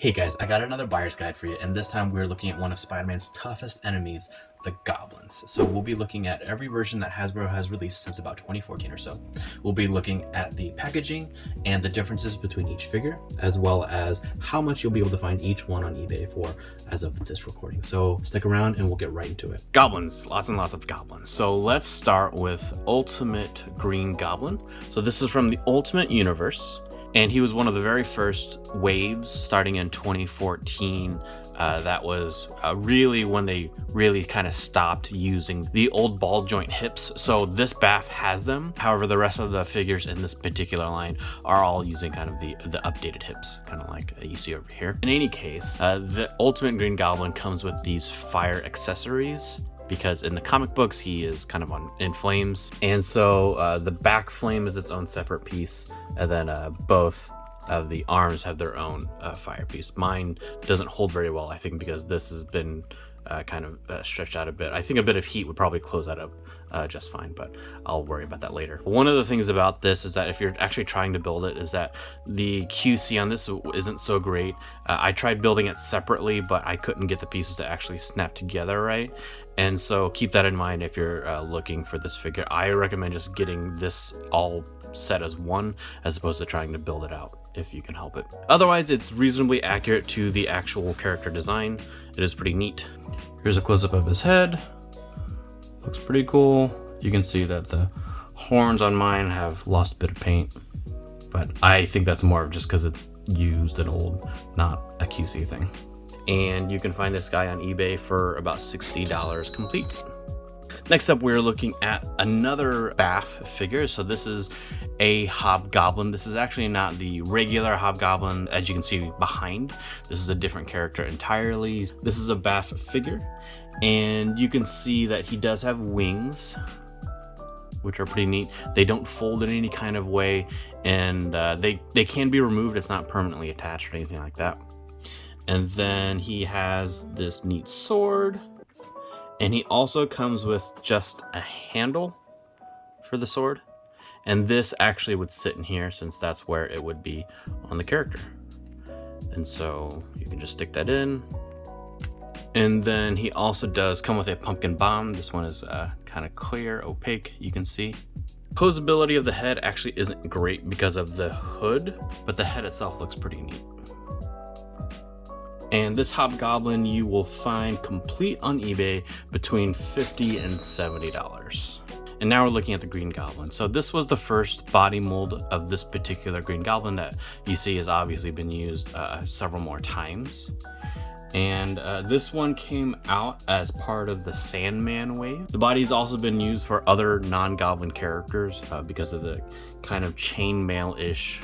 Hey guys, I got another buyer's guide for you, and this time we're looking at one of Spider-Man's toughest enemies, the Goblins. So we'll be looking at every version that Hasbro has released since about 2014 or so. We'll be looking at the packaging and the differences between each figure, as well as how much you'll be able to find each one on eBay for as of this recording. So stick around and we'll get right into it. Goblins, lots and lots of goblins. So let's start with Ultimate Green Goblin. So this is from the Ultimate Universe. And he was one of the very first waves starting in 2014. That was really when they really kind of stopped using the old ball joint hips. So this BAF has them. However, the rest of the figures in this particular line are all using kind of the updated hips, kind of like you see over here. In any case, the Ultimate Green Goblin comes with these fire accessories, because in the comic books he is kind of in flames, and so the back flame is its own separate piece, and then both of the arms have their own fire piece. Mine doesn't hold very well, I think, because this has been kind of stretched out a bit. I think a bit of heat would probably close that up just fine, but I'll worry about that later. One of the things about this is that if you're actually trying to build it, is that the QC on this isn't so great. I tried building it separately, but I couldn't get the pieces to actually snap together right. And so keep that in mind if you're looking for this figure. I recommend just getting this all set as one, as opposed to trying to build it out if you can help it. Otherwise, it's reasonably accurate to the actual character design. It is pretty neat. Here's a close-up of his head. Looks pretty cool. You can see that the horns on mine have lost a bit of paint, but I think that's more of just because it's used and old, not a QC thing. And you can find this guy on eBay for about $60 complete. Next up, we're looking at another BAF figure. So this is a Hobgoblin. This is actually not the regular Hobgoblin, as you can see behind. This is a different character entirely. This is a BAF figure, and you can see that he does have wings, which are pretty neat. They don't fold in any kind of way, and they can be removed. It's not permanently attached or anything like that. And then he has this neat sword, and he also comes with just a handle for the sword, and this actually would sit in here since that's where it would be on the character. And so you can just stick that in. And then he also does come with a pumpkin bomb. This one is kind of clear, opaque, you can see. Posability of the head actually isn't great because of the hood, but the head itself looks pretty neat. And this Hobgoblin you will find complete on eBay between $50 and $70. And now we're looking at the Green Goblin. So this was the first body mold of this particular Green Goblin that you see has obviously been used several more times. And this one came out as part of the Sandman wave. The body's also been used for other non-Goblin characters because of the kind of chainmail-ish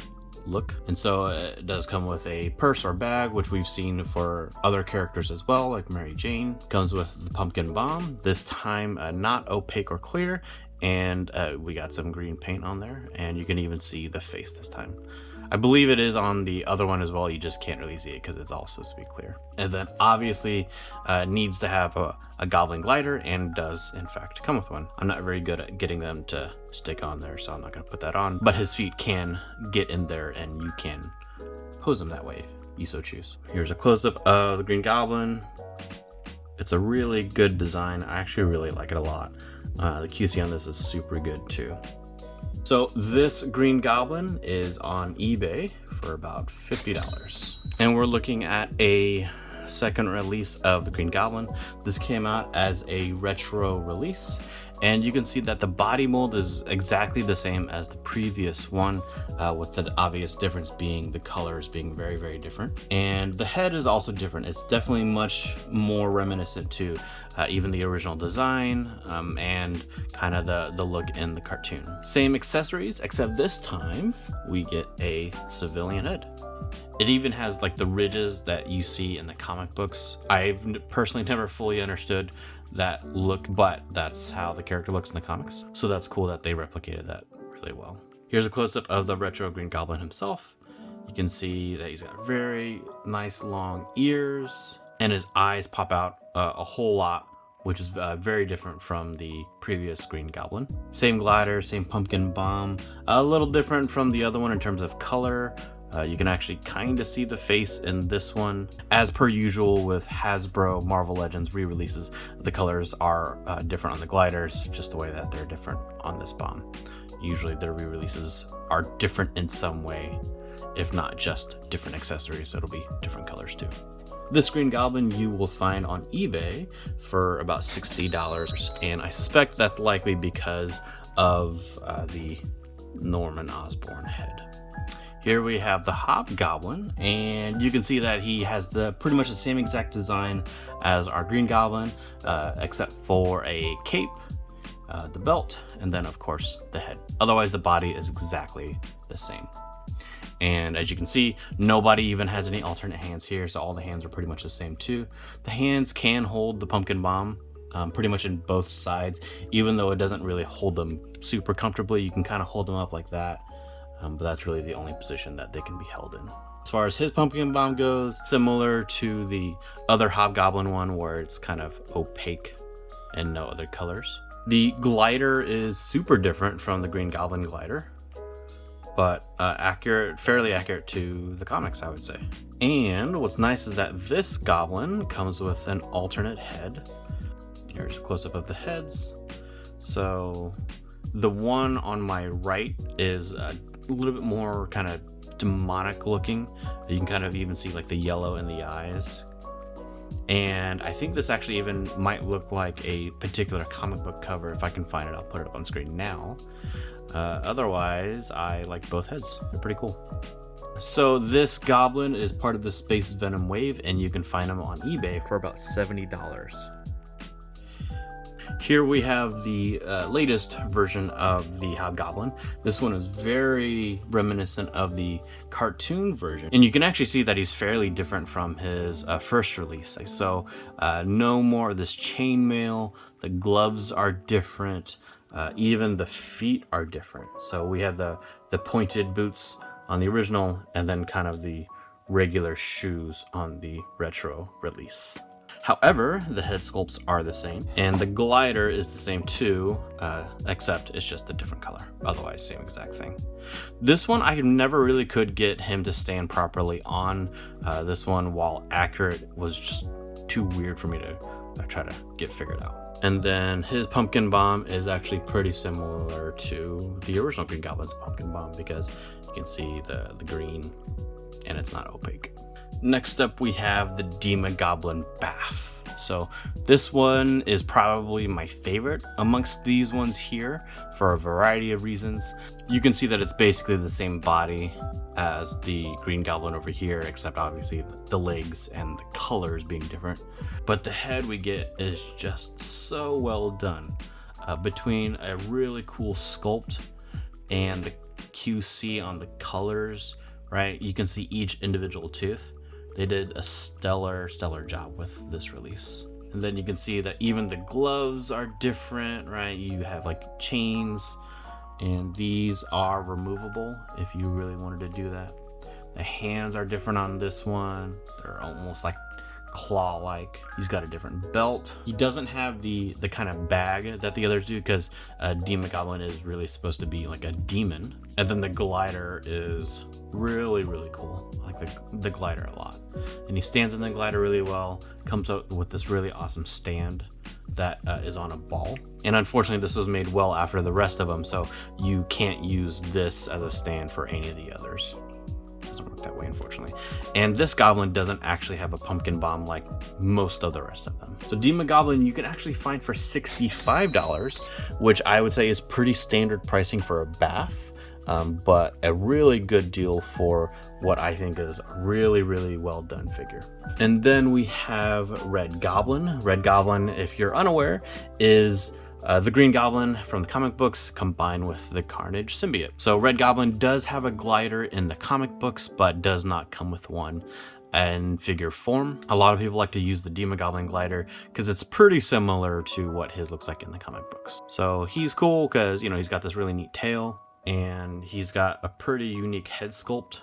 look. And so it does come with a purse or bag, which we've seen for other characters as well, like Mary Jane. Comes with the pumpkin bomb, this time not opaque or clear, and we got some green paint on there, and you can even see the face this time. I believe it is on the other one as well, you just can't really see it because it's all supposed to be clear. And then obviously needs to have a Goblin glider, and does in fact come with one. I'm not very good at getting them to stick on there, so I'm not going to put that on, but his feet can get in there and you can pose them that way if you so choose. Here's a close-up of the Green Goblin. It's a really good design. I actually really like it a lot. The QC on this is super good too. So this Green Goblin is on eBay for about $50. And we're looking at a second release of the Green Goblin. This came out as a retro release, and you can see that the body mold is exactly the same as the previous one, with the obvious difference being the colors being very, very different. And the head is also different. It's definitely much more reminiscent to even the original design and kind of the look in the cartoon. Same accessories, except this time we get a civilian head. It even has like the ridges that you see in the comic books. I've personally never fully understood that look, but that's how the character looks in the comics. So that's cool that they replicated that really well. Here's a close-up of the retro Green Goblin himself. You can see that he's got very nice long ears, and his eyes pop out a whole lot, which is very different from the previous Green Goblin. Same glider, same pumpkin bomb, a little different from the other one in terms of color. You can actually kind of see the face in this one. As per usual with Hasbro Marvel Legends re-releases, the colors are different on the gliders, just the way that they're different on this bomb. Usually their re-releases are different in some way, if not just different accessories, so it'll be different colors too. This Green Goblin you will find on eBay for about $60, and I suspect that's likely because of the Norman Osborn head. Here we have the Hobgoblin, and you can see that he has pretty much the same exact design as our Green Goblin, except for a cape, the belt, and then of course the head. Otherwise the body is exactly the same. And as you can see, nobody even has any alternate hands here, so all the hands are pretty much the same too. The hands can hold the pumpkin bomb pretty much in both sides, even though it doesn't really hold them super comfortably. You can kind of hold them up like that, but that's really the only position that they can be held in. As far as his pumpkin bomb goes, similar to the other Hobgoblin one where it's kind of opaque and no other colors. The glider is super different from the Green Goblin glider, but fairly accurate to the comics, I would say. And what's nice is that this Goblin comes with an alternate head. Here's a close-up of the heads. So the one on my right is a little bit more kind of demonic looking. You can kind of even see like the yellow in the eyes. And I think this actually even might look like a particular comic book cover. If I can find it, I'll put it up on screen now. Otherwise, I like both heads. They're pretty cool. So this Goblin is part of the Space Venom wave, and you can find them on eBay for about $70. Here we have the latest version of the Hobgoblin. This one is very reminiscent of the cartoon version, and you can actually see that he's fairly different from his first release. So no more of this chainmail. The gloves are different. Even the feet are different. So we have the pointed boots on the original, and then kind of the regular shoes on the retro release. However, the head sculpts are the same, and the glider is the same too, except it's just a different color. Otherwise, same exact thing. This one, I never really could get him to stand properly on. This one, while accurate, was just too weird for me to try to get figured out. And then his pumpkin bomb is actually pretty similar to the original Green Goblin's pumpkin bomb, because you can see the green and it's not opaque. Next up, we have the Demogoblin Bath. So this one is probably my favorite amongst these ones here for a variety of reasons. You can see that it's basically the same body as the Green Goblin over here, except obviously the legs and the colors being different. But the head we get is just so well done. Between a really cool sculpt and the QC on the colors, right? You can see each individual tooth. They did a stellar job with this release. And then you can see that even the gloves are different, right? You have like chains, and these are removable if you really wanted to do that. The hands are different on this one. They're almost like claw-like. He's got a different belt. He doesn't have the kind of bag that the others do, because Demogoblin is really supposed to be like a demon. And then the glider is really cool. I like the glider a lot. And he stands in the glider really well. Comes out with this really awesome stand that is on a ball. And unfortunately, this was made well after the rest of them, so you can't use this as a stand for any of the others. Doesn't work that way, unfortunately. And this Goblin doesn't actually have a pumpkin bomb like most of the rest of them. So Demogoblin you can actually find for $65, which I would say is pretty standard pricing for a bath, but a really good deal for what I think is a really well done figure. And then we have Red Goblin. Red Goblin, if you're unaware, is the Green Goblin from the comic books combined with the Carnage symbiote. So Red Goblin does have a glider in the comic books, but does not come with one in figure form. A lot of people like to use the Demogoblin glider because it's pretty similar to what his looks like in the comic books. So he's cool because, you know, he's got this really neat tail, and he's got a pretty unique head sculpt.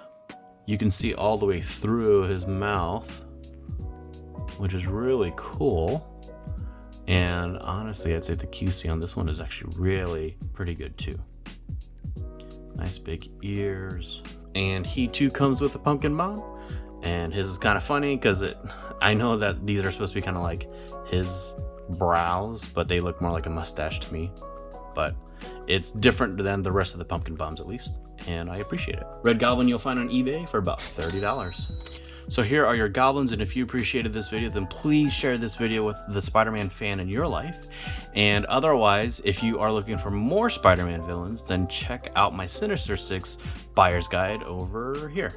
You can see all the way through his mouth, which is really cool. And honestly, I'd say the QC on this one is actually really pretty good too. Nice big ears. and he too comes with a pumpkin bomb. And his is kind of funny because I know that these are supposed to be kind of like his brows, but they look more like a mustache to me. But it's different than the rest of the pumpkin bombs, at least, and I appreciate it. Red Goblin you'll find on eBay for about $30. So here are your goblins, and if you appreciated this video, then please share this video with the Spider-Man fan in your life. And otherwise, if you are looking for more Spider-Man villains, then check out my Sinister Six Buyer's Guide over here.